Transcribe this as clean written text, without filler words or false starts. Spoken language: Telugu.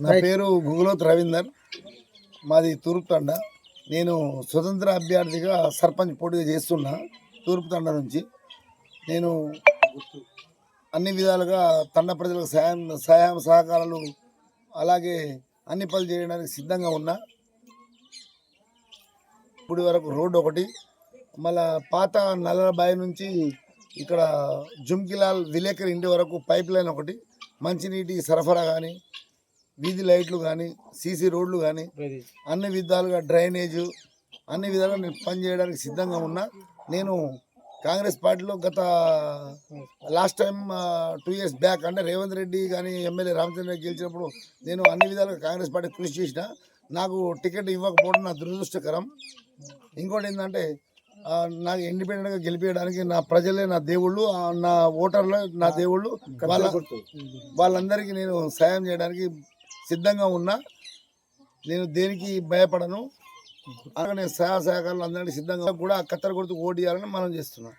నా పేరు గుగులోత్ రవీందర్, మాది తూర్పు తండ. నేను స్వతంత్ర అభ్యర్థిగా సర్పంచ్ పోటీగా చేస్తున్నా. తూర్పు తండ నుంచి నేను అన్ని విధాలుగా తండ ప్రజలకు సహాయం సహకారాలు అలాగే అన్ని పనులు చేయడానికి సిద్ధంగా ఉన్నా. ఇప్పుడు వరకు రోడ్డు ఒకటి, మళ్ళా పాత నల్లబాయి నుంచి ఇక్కడ జుమ్కిలాల్ విలేకర్ ఇంటి వరకు పైప్ లైన్ ఒకటి, మంచినీటి సరఫరా కానీ, వీధి లైట్లు కానీ, సీసీ రోడ్లు కానీ, అన్ని విధాలుగా డ్రైనేజు అన్ని విధాలుగా నేను పనిచేయడానికి సిద్ధంగా ఉన్నా. నేను కాంగ్రెస్ పార్టీలో గత లాస్ట్ టైం 2 years బ్యాక్ అంటే రేవంత్ రెడ్డి కానీ ఎమ్మెల్యే రామచంద్ర గెలిచినప్పుడు నేను అన్ని విధాలుగా కాంగ్రెస్ పార్టీ కృషి చేసిన. నాకు టికెట్ ఇవ్వకపోవడం నా దురదృష్టకరం. ఇంకోటి ఏంటంటే నాకు ఇండిపెండెంట్గా గెలిపించడానికి నా ప్రజలే నా దేవుళ్ళు, నా ఓటర్లే నా దేవుళ్ళు. వాళ్ళందరికీ నేను సాయం చేయడానికి సిద్ధంగా ఉన్నా. నేను దేనికి భయపడను. అలాగే సహాయ సహకారాలు అందరికీ సిద్ధంగా కూడా కత్తెర గుర్తుకు ఓటు చేయాలని మనం చేస్తున్నాం.